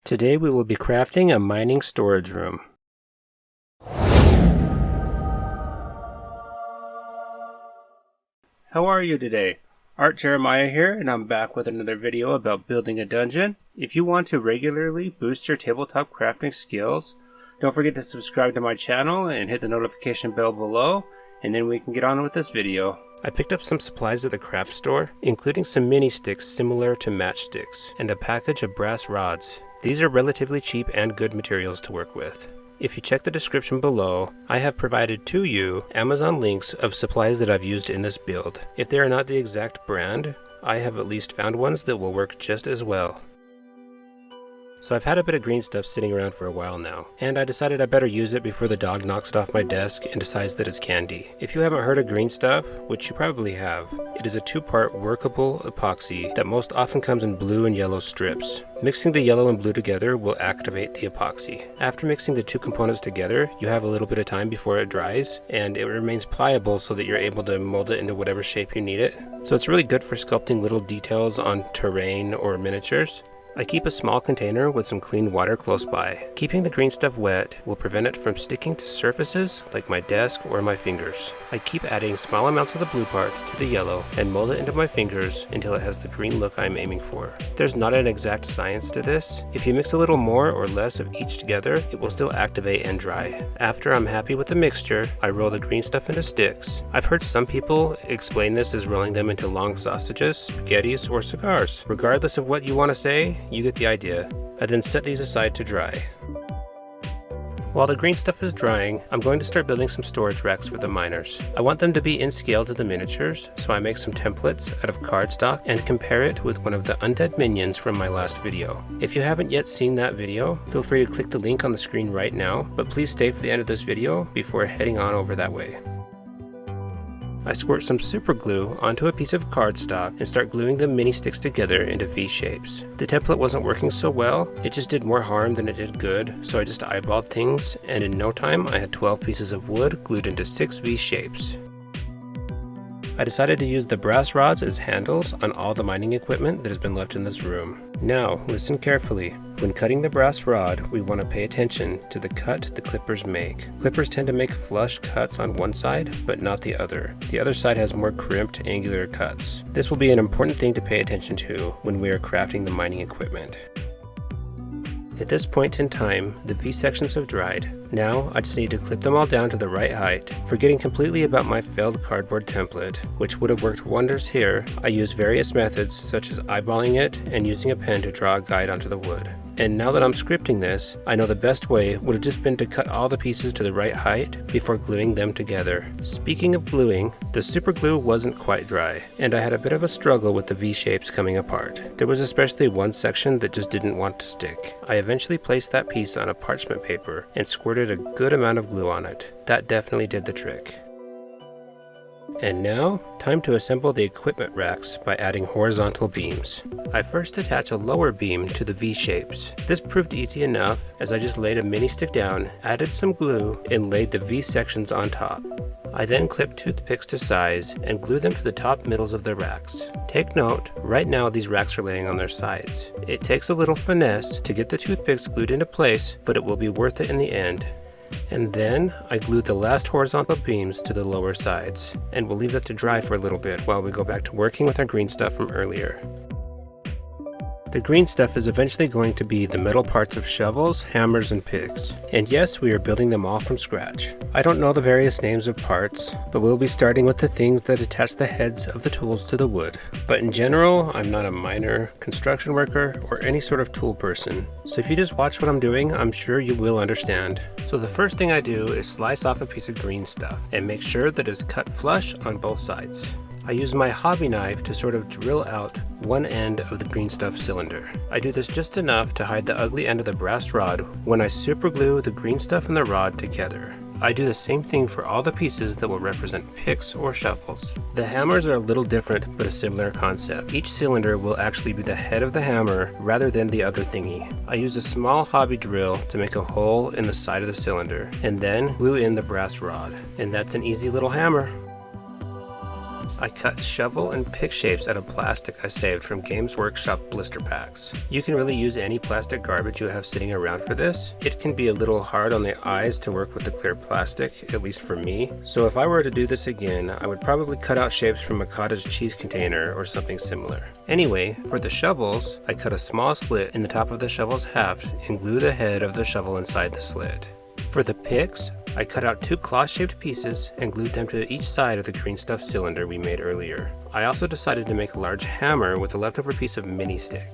Today we will be crafting a mining storage room. How are you today? Art Jeremiah here, and I'm back with another video about building a dungeon. If you want to regularly boost your tabletop crafting skills, don't forget to subscribe to my channel and hit the notification bell below, and then we can get on with this video. I picked up some supplies at the craft store, including some mini sticks similar to matchsticks, and a package of brass rods. These are relatively cheap and good materials to work with. If you check the description below, I have provided to you Amazon links of supplies that I've used in this build. If they are not the exact brand, I have at least found ones that will work just as well. So I've had a bit of green stuff sitting around for a while now, and I decided I better use it before the dog knocks it off my desk and decides that it's candy. If you haven't heard of green stuff, which you probably have, it is a two-part workable epoxy that most often comes in blue and yellow strips. Mixing the yellow and blue together will activate the epoxy. After mixing the two components together, you have a little bit of time before it dries, and it remains pliable so that you're able to mold it into whatever shape you need it. So it's really good for sculpting little details on terrain or miniatures. I keep a small container with some clean water close by. Keeping the green stuff wet will prevent it from sticking to surfaces like my desk or my fingers. I keep adding small amounts of the blue part to the yellow and mold it into my fingers until it has the green look I'm aiming for. There's not an exact science to this. If you mix a little more or less of each together, it will still activate and dry. After I'm happy with the mixture, I roll the green stuff into sticks. I've heard some people explain this as rolling them into long sausages, spaghettis, or cigars. Regardless of what you want to say, you get the idea. I then set these aside to dry. While the green stuff is drying, I'm going to start building some storage racks for the miners. I want them to be in scale to the miniatures, so I make some templates out of cardstock and compare it with one of the undead minions from my last video. If you haven't yet seen that video, feel free to click the link on the screen right now, but please stay for the end of this video before heading on over that way. I squirt some super glue onto a piece of cardstock and start gluing the mini sticks together into V shapes. The template wasn't working so well, it just did more harm than it did good, so I just eyeballed things, and in no time I had 12 pieces of wood glued into 6 V shapes. I decided to use the brass rods as handles on all the mining equipment that has been left in this room. Now, listen carefully. When cutting the brass rod, we want to pay attention to the cut the clippers make. Clippers tend to make flush cuts on one side, but not the other. The other side has more crimped, angular cuts. This will be an important thing to pay attention to when we are crafting the mining equipment. At this point in time, the V-sections have dried. Now, I just need to clip them all down to the right height. Forgetting completely about my failed cardboard template, which would have worked wonders here, I use various methods such as eyeballing it and using a pen to draw a guide onto the wood. And now that I'm scripting this, I know the best way would have just been to cut all the pieces to the right height before gluing them together. Speaking of gluing, the super glue wasn't quite dry, and I had a bit of a struggle with the V shapes coming apart. There was especially one section that just didn't want to stick. I eventually placed that piece on a parchment paper and squirted a good amount of glue on it. That definitely did the trick. And now, time to assemble the equipment racks by adding horizontal beams. I first attach a lower beam to the V shapes. This proved easy enough as I just laid a mini stick down, added some glue, and laid the V sections on top. I then clipped toothpicks to size and glued them to the top middles of the racks. Take note, right now these racks are laying on their sides. It takes a little finesse to get the toothpicks glued into place, but it will be worth it in the end. And then I glued the last horizontal beams to the lower sides, and we'll leave that to dry for a little bit while we go back to working with our green stuff from earlier. The green stuff is eventually going to be the metal parts of shovels, hammers, and picks. And yes, we are building them all from scratch. I don't know the various names of parts, but we'll be starting with the things that attach the heads of the tools to the wood. But in general, I'm not a miner, construction worker, or any sort of tool person. So if you just watch what I'm doing, I'm sure you will understand. So the first thing I do is slice off a piece of green stuff and make sure that it's cut flush on both sides. I use my hobby knife to sort of drill out one end of the green stuff cylinder. I do this just enough to hide the ugly end of the brass rod when I super glue the green stuff and the rod together. I do the same thing for all the pieces that will represent picks or shovels. The hammers are a little different, but a similar concept. Each cylinder will actually be the head of the hammer rather than the other thingy. I use a small hobby drill to make a hole in the side of the cylinder, and then glue in the brass rod. And that's an easy little hammer. I cut shovel and pick shapes out of plastic I saved from Games Workshop blister packs. You can really use any plastic garbage you have sitting around for this. It can be a little hard on the eyes to work with the clear plastic, at least for me. So if I were to do this again, I would probably cut out shapes from a cottage cheese container or something similar. Anyway, for the shovels, I cut a small slit in the top of the shovel's haft and glue the head of the shovel inside the slit. For the picks, I cut out 2 claw-shaped pieces and glued them to each side of the green stuff cylinder we made earlier. I also decided to make a large hammer with a leftover piece of mini stick.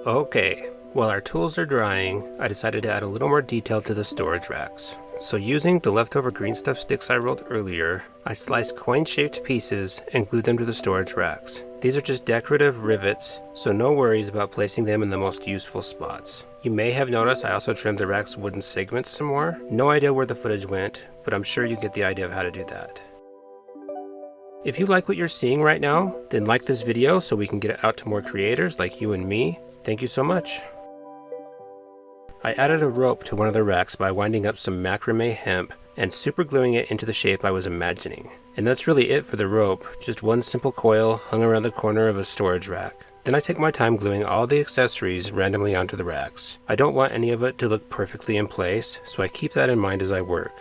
Okay, while our tools are drying, I decided to add a little more detail to the storage racks. So using the leftover green stuff sticks I rolled earlier, I sliced coin-shaped pieces and glued them to the storage racks. These are just decorative rivets, so no worries about placing them in the most useful spots. You may have noticed I also trimmed the rack's wooden segments some more. No idea where the footage went, but I'm sure you get the idea of how to do that. If you like what you're seeing right now, then like this video so we can get it out to more creators like you and me. Thank you so much. I added a rope to one of the racks by winding up some macrame hemp and super gluing it into the shape I was imagining. And that's really it for the rope, just one simple coil hung around the corner of a storage rack. Then I take my time gluing all the accessories randomly onto the racks. I don't want any of it to look perfectly in place, so I keep that in mind as I work.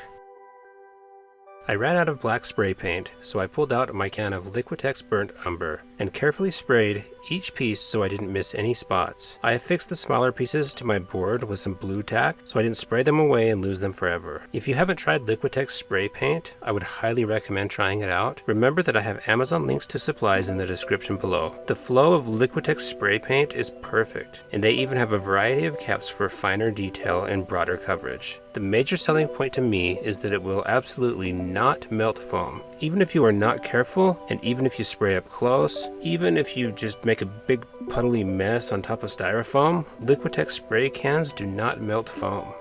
I ran out of black spray paint, so I pulled out my can of Liquitex Burnt Umber and carefully sprayed each piece so I didn't miss any spots. I affixed the smaller pieces to my board with some blue tack so I didn't spray them away and lose them forever. If you haven't tried Liquitex spray paint, I would highly recommend trying it out. Remember that I have Amazon links to supplies in the description below. The flow of Liquitex spray paint is perfect, and they even have a variety of caps for finer detail and broader coverage. The major selling point to me is that it will absolutely not melt foam. Even if you are not careful, and even if you spray up close, even if you just make a big puddly mess on top of styrofoam, Liquitex spray cans do not melt foam.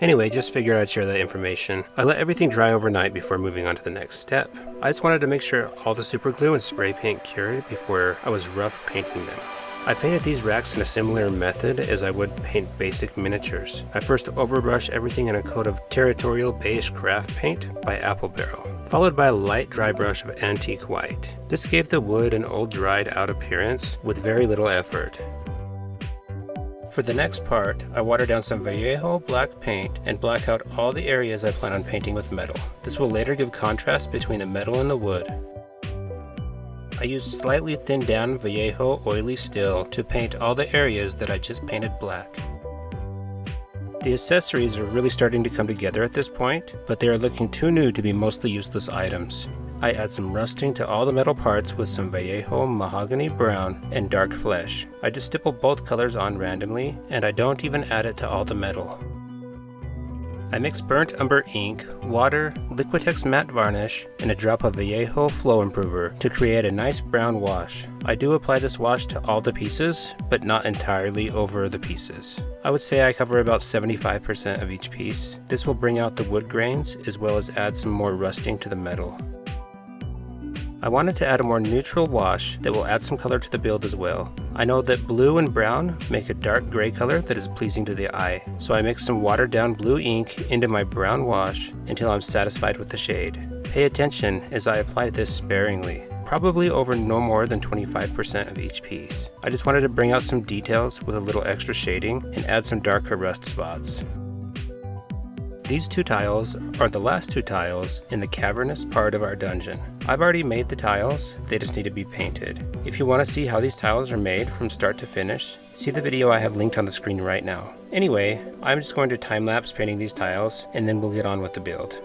Anyway, just figured I'd share that information. I let everything dry overnight before moving on to the next step. I just wanted to make sure all the super glue and spray paint cured before I was rough painting them. I painted these racks in a similar method as I would paint basic miniatures. I first overbrush everything in a coat of Territorial Beige Craft Paint by Apple Barrel, followed by a light dry brush of Antique White. This gave the wood an old dried out appearance with very little effort. For the next part, I water down some Vallejo black paint and black out all the areas I plan on painting with metal. This will later give contrast between the metal and the wood. I used slightly thinned down Vallejo oily still to paint all the areas that I just painted black. The accessories are really starting to come together at this point, but they are looking too new to be mostly useless items. I add some rusting to all the metal parts with some Vallejo mahogany brown and dark flesh. I just stipple both colors on randomly, and I don't even add it to all the metal. I mix burnt umber ink, water, Liquitex matte varnish, and a drop of Vallejo Flow Improver to create a nice brown wash. I do apply this wash to all the pieces, but not entirely over the pieces. I would say I cover about 75% of each piece. This will bring out the wood grains as well as add some more rusting to the metal. I wanted to add a more neutral wash that will add some color to the build as well. I know that blue and brown make a dark gray color that is pleasing to the eye, so I mix some watered down blue ink into my brown wash until I'm satisfied with the shade. Pay attention as I apply this sparingly, probably over no more than 25% of each piece. I just wanted to bring out some details with a little extra shading and add some darker rust spots. These 2 tiles are the last 2 tiles in the cavernous part of our dungeon. I've already made the tiles, they just need to be painted. If you want to see how these tiles are made from start to finish, see the video I have linked on the screen right now. Anyway, I'm just going to time-lapse painting these tiles, and then we'll get on with the build.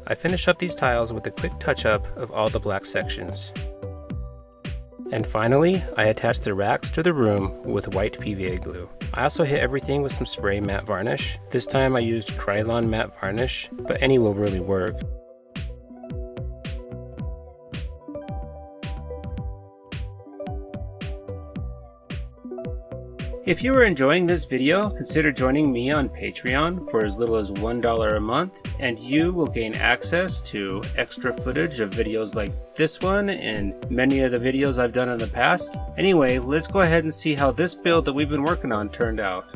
I finish up these tiles with a quick touch-up of all the black sections. And finally, I attach the racks to the room with white PVA glue. I also hit everything with some spray matte varnish. This time I used Krylon matte varnish, but any will really work. If you are enjoying this video, consider joining me on Patreon for as little as $1 a month, and you will gain access to extra footage of videos like this one and many of the videos I've done in the past. Anyway, let's go ahead and see how this build that we've been working on turned out.